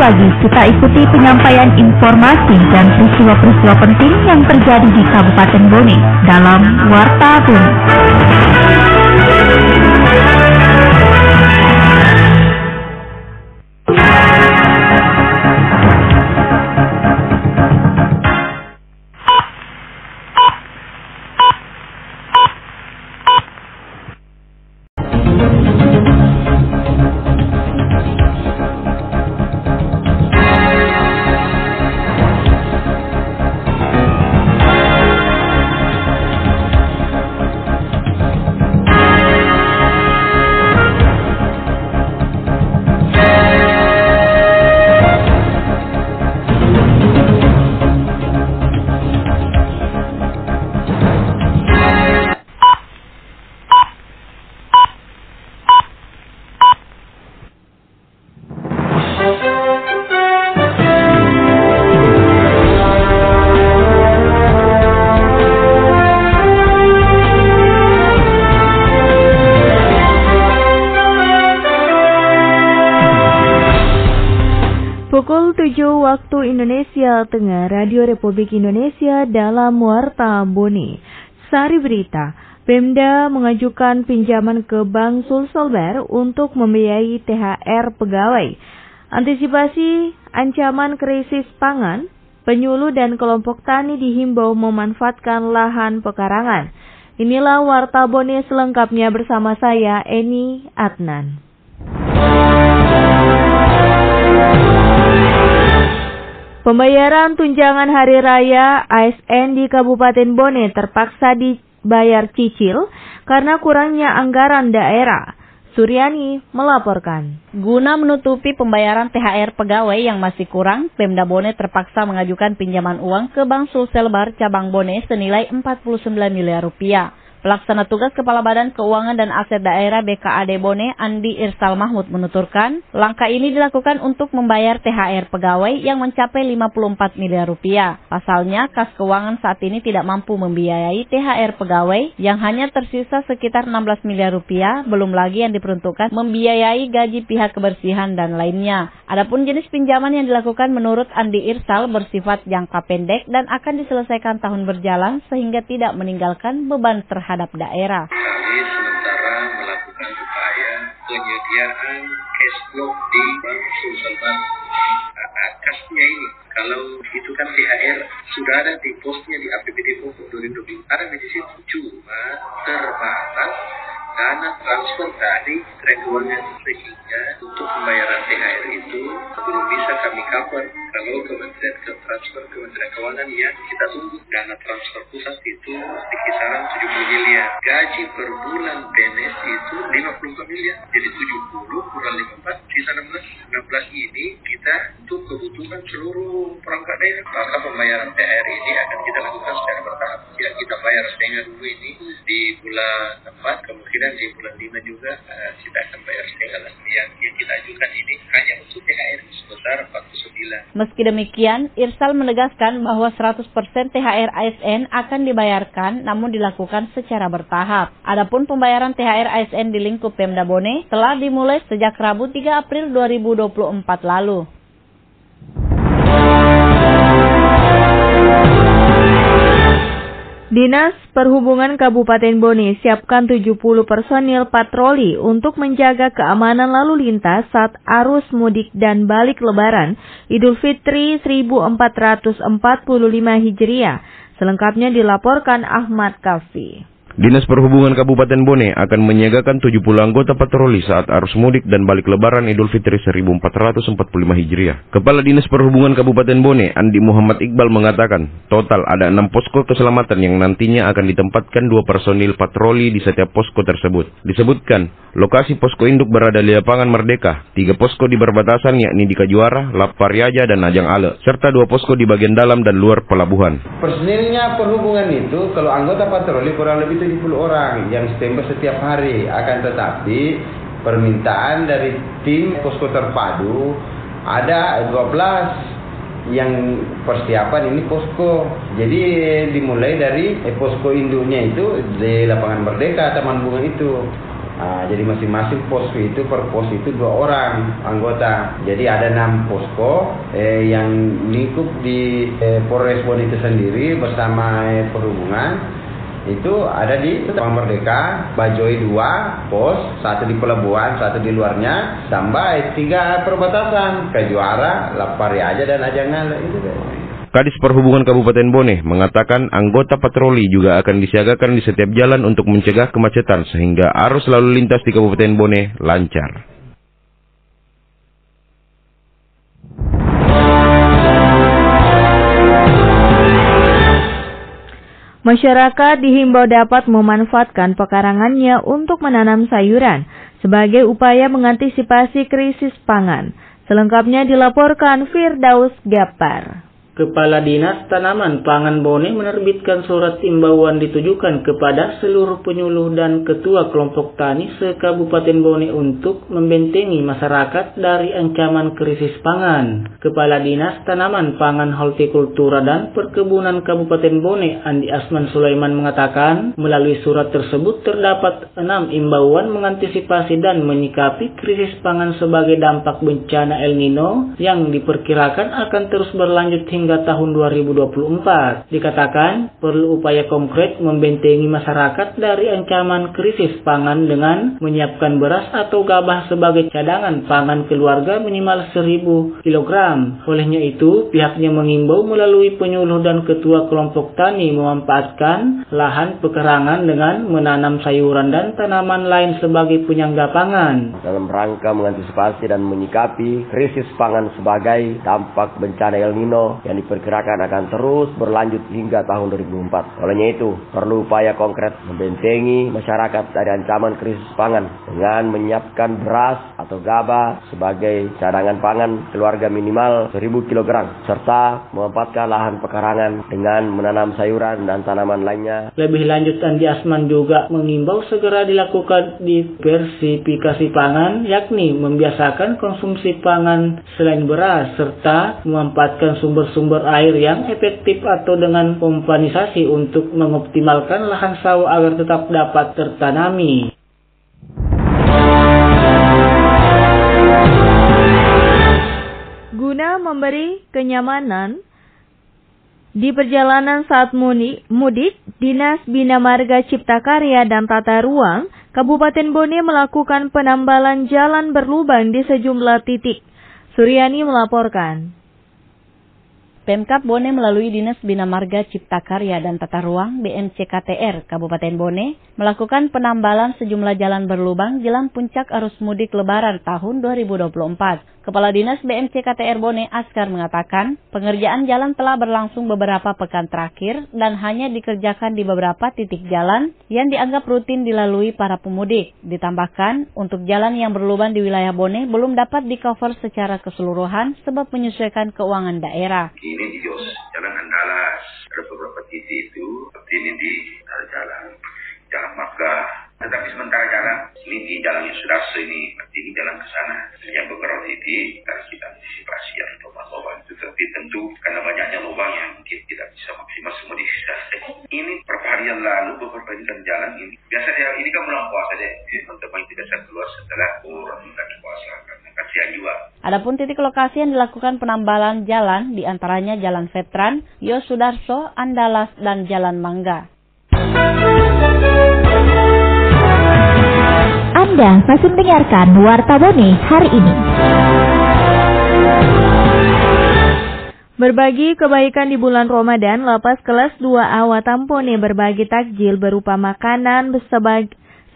pagi kita ikuti penyampaian informasi dan peristiwa-peristiwa penting yang terjadi di Kabupaten Bone dalam Warta Bone. Pukul 7 waktu Indonesia Tengah, Radio Republik Indonesia dalam Warta Bone. Sari berita, Pemda mengajukan pinjaman ke Bank Sulselbar untuk membiayai THR pegawai. Antisipasi ancaman krisis pangan, penyuluh dan kelompok tani dihimbau memanfaatkan lahan pekarangan. Inilah Warta Bone selengkapnya bersama saya, Eni Adnan. Pembayaran tunjangan hari raya ASN di Kabupaten Bone terpaksa dibayar cicil karena kurangnya anggaran daerah. Suryani melaporkan. Guna menutupi pembayaran THR pegawai yang masih kurang, Pemda Bone terpaksa mengajukan pinjaman uang ke Bank Sulselbar Cabang Bone senilai 49 miliar rupiah. Pelaksana tugas Kepala Badan Keuangan dan Aset Daerah BKAD Bone, Andi Irsal Mahmud menuturkan, langkah ini dilakukan untuk membayar THR pegawai yang mencapai 54 miliar rupiah. Pasalnya, kas keuangan saat ini tidak mampu membiayai THR pegawai yang hanya tersisa sekitar 16 miliar rupiah, belum lagi yang diperuntukkan membiayai gaji pihak kebersihan dan lainnya. Adapun jenis pinjaman yang dilakukan menurut Andi Irsal bersifat jangka pendek dan akan diselesaikan tahun berjalan sehingga tidak meninggalkan beban terhadap daerah. Kami sementara melakukan upaya penyediaan cash flow di Bank Sulselbar. Kasnya ini, kalau itu kan THR sudah ada di posnya di APBD pokok 2020. Ada di situ cuma terbatas dana transfer dari keuangan sehingga untuk pembayaran THR itu belum bisa kami cover. Kalau Kementerian Keuangan yang kita tunggu dana transfer pusat itu di kisaran 70 miliar. Gaji per bulan PNS itu 54 miliar. Jadi 70 kurang 54 sisa 16. 16 ini kita untuk kebutuhan seluruh perangkat daerah. Maka pembayaran THR ini akan kita lakukan secara bertahap. Ya, kita bayar setengah dulu ini di bulan 4, kemungkinan di bulan 5 juga kita akan bayar setengah lagi. Yang kita ajukan ini hanya untuk THR sebesar 49. Meski demikian, Irsal menegaskan bahwa 100% THR ASN akan dibayarkan namun dilakukan secara bertahap. Adapun pembayaran THR ASN di lingkup Pemda Bone telah dimulai sejak Rabu 3 April 2024 lalu. Dinas Perhubungan Kabupaten Bone siapkan 70 personil patroli untuk menjaga keamanan lalu lintas saat arus mudik dan balik Lebaran Idul Fitri 1445 Hijriah. Selengkapnya dilaporkan Ahmad Kafi. Dinas Perhubungan Kabupaten Bone akan menyiagakan 70 anggota patroli saat arus mudik dan balik Lebaran Idul Fitri 1445 Hijriah. Kepala Dinas Perhubungan Kabupaten Bone, Andi Muhammad Iqbal mengatakan, total ada 6 posko keselamatan yang nantinya akan ditempatkan 2 personil patroli di setiap posko tersebut. Disebutkan, lokasi posko induk berada di lapangan Merdeka, 3 posko di perbatasan yakni di Kajuara, Lapariaja, dan Ajang Ale, serta 2 posko di bagian dalam dan luar pelabuhan. Personilnya perhubungan itu, kalau anggota patroli kurang lebih 70 orang yang standby setiap hari. Akan tetapi permintaan dari tim posko terpadu ada 12 yang persiapan ini posko. Jadi dimulai dari posko induknya itu di lapangan Merdeka, Taman Bunga itu. Jadi masing-masing posko itu per pos itu 2 orang anggota. Jadi ada 6 posko yang lingkup di Polres Bone itu sendiri bersama perhubungan. Itu ada di Taman Merdeka, Bajoi 2 pos, 1 di pelabuhan, 1 di luarnya, tambah 3 perbatasan, Kejuara, Lapari aja dan Ajangan itu deh. Kadis Perhubungan Kabupaten Bone mengatakan anggota patroli juga akan disiagakan di setiap jalan untuk mencegah kemacetan sehingga arus lalu lintas di Kabupaten Bone lancar. Masyarakat dihimbau dapat memanfaatkan pekarangannya untuk menanam sayuran sebagai upaya mengantisipasi krisis pangan. Selengkapnya dilaporkan Firdaus Gapar. Kepala Dinas Tanaman Pangan Bone menerbitkan surat imbauan ditujukan kepada seluruh penyuluh dan ketua kelompok tani se-Kabupaten Bone untuk membentengi masyarakat dari ancaman krisis pangan. Kepala Dinas Tanaman Pangan Hortikultura dan Perkebunan Kabupaten Bone, Andi Asman Sulaiman mengatakan, melalui surat tersebut terdapat 6 imbauan mengantisipasi dan menyikapi krisis pangan sebagai dampak bencana El Nino yang diperkirakan akan terus berlanjut hingga tahun 2024. Dikatakan perlu upaya konkret membentengi masyarakat dari ancaman krisis pangan dengan menyiapkan beras atau gabah sebagai cadangan pangan keluarga minimal 1.000 kg. Olehnya itu, pihaknya mengimbau melalui penyuluh dan ketua kelompok tani memanfaatkan lahan pekarangan dengan menanam sayuran dan tanaman lain sebagai penyangga pangan. Dalam rangka mengantisipasi dan menyikapi krisis pangan sebagai dampak bencana El Nino yang diperkirakan akan terus berlanjut hingga tahun 2024. Olehnya itu, perlu upaya konkret membentengi masyarakat dari ancaman krisis pangan dengan menyiapkan beras atau gabah sebagai cadangan pangan keluarga minimal 1.000 kg, serta memanfaatkan lahan pekarangan dengan menanam sayuran dan tanaman lainnya. Lebih lanjut, Andi Asman juga mengimbau segera dilakukan diversifikasi pangan, yakni membiasakan konsumsi pangan selain beras, serta memanfaatkan sumber-sumber air yang efektif atau dengan pompanisasi untuk mengoptimalkan lahan sawah agar tetap dapat tertanami. Guna memberi kenyamanan di perjalanan saat mudik, Dinas Bina Marga Cipta Karya dan Tata Ruang Kabupaten Bone melakukan penambalan jalan berlubang di sejumlah titik. Suryani melaporkan. Pemkab Bone melalui Dinas Bina Marga Cipta Karya dan Tata Ruang BMCKTR Kabupaten Bone melakukan penambalan sejumlah jalan berlubang jelang puncak arus mudik Lebaran tahun 2024. Kepala Dinas BMCKTR Bone Askar mengatakan pengerjaan jalan telah berlangsung beberapa pekan terakhir dan hanya dikerjakan di beberapa titik jalan yang dianggap rutin dilalui para pemudik. Ditambahkan, untuk jalan yang berlubang di wilayah Bone belum dapat di-cover secara keseluruhan sebab menyesuaikan keuangan daerah. Ini di Jalan Andalas, ada beberapa titik itu, ini di jalan Marga. Tetapi sementara jalan ini di jalan yang sudah ini jalan ke sana. Yang beberapa titik harus kita antisipasi ya lubang-lubang itu. Tapi tentu karena banyaknya lubang yang mungkin tidak bisa maksimal dimodifikasi. Ini beberapa hari yang lalu perbaikan jalan ini. Biasa ini kan bulan puasa deh. Teman-teman tidak bisa keluar setelah orang dan puasa karena kasihan juga. Adapun titik lokasi yang dilakukan penambalan jalan diantaranya Jalan Veteran, Yosudarso, Andalas, dan Jalan Mangga. Anda masih mendengarkan Warta Bone hari ini. Berbagi kebaikan di bulan Ramadan, Lapas Kelas 2 Awatampone berbagi takjil berupa makanan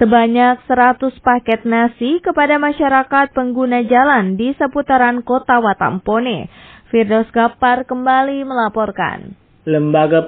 sebanyak 100 paket nasi kepada masyarakat pengguna jalan di seputaran kota Watampone. Firdaus Gapar kembali melaporkan. Lembaga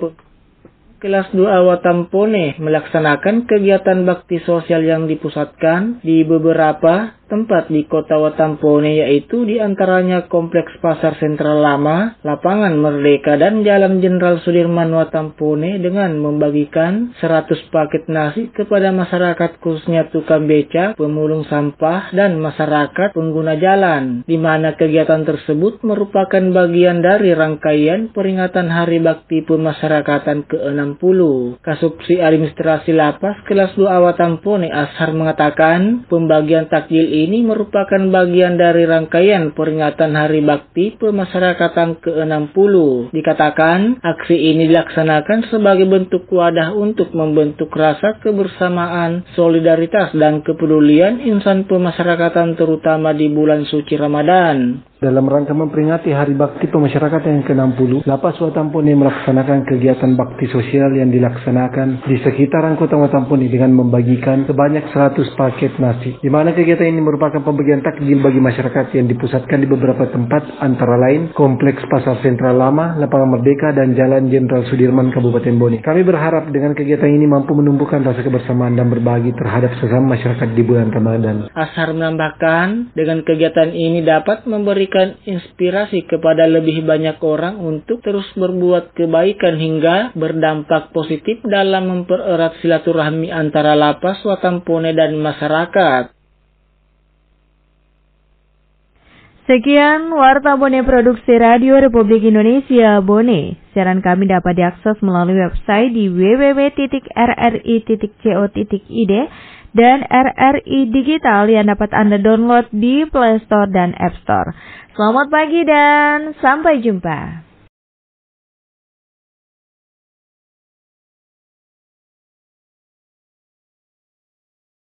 Kelas 2 Watampone melaksanakan kegiatan bakti sosial yang dipusatkan di beberapa tempat di kota Watampone, yaitu diantaranya Kompleks Pasar Sentral Lama, Lapangan Merdeka, dan Jalan Jenderal Sudirman Watampone dengan membagikan 100 paket nasi kepada masyarakat khususnya tukang beca, pemulung sampah, dan masyarakat pengguna jalan, di mana kegiatan tersebut merupakan bagian dari rangkaian peringatan Hari Bakti Pemasyarakatan ke-60. Kasubsi Administrasi Lapas Kelas 2 Watampone Ashar mengatakan pembagian takjil ini merupakan bagian dari rangkaian peringatan Hari Bakti Pemasyarakatan ke-60. Dikatakan aksi ini dilaksanakan sebagai bentuk wadah untuk membentuk rasa kebersamaan, solidaritas, dan kepedulian insan pemasyarakatan terutama di bulan suci Ramadan. Dalam rangka memperingati Hari Bakti Pemasyarakatan yang ke-60, Lapas Watampone melaksanakan kegiatan bakti sosial yang dilaksanakan di sekitaran kota Watampone dengan membagikan sebanyak 100 paket nasi. Di mana kegiatan ini merupakan pembagian takjil bagi masyarakat yang dipusatkan di beberapa tempat, antara lain Kompleks Pasar Sentral Lama, Lapangan Merdeka, dan Jalan Jenderal Sudirman, Kabupaten Bone. Kami berharap dengan kegiatan ini mampu menumbuhkan rasa kebersamaan dan berbagi terhadap sesama masyarakat di bulan Ramadan. Ashar menambahkan, dengan kegiatan ini dapat memberikan inspirasi kepada lebih banyak orang untuk terus berbuat kebaikan hingga berdampak positif dalam mempererat silaturahmi antara Lapas Watampone dan masyarakat. Sekian Warta Bone Produksi Radio Republik Indonesia Bone. Siaran kami dapat diakses melalui website di www.rri.co.id dan RRI Digital yang dapat Anda download di Play Store dan App Store. Selamat pagi dan sampai jumpa.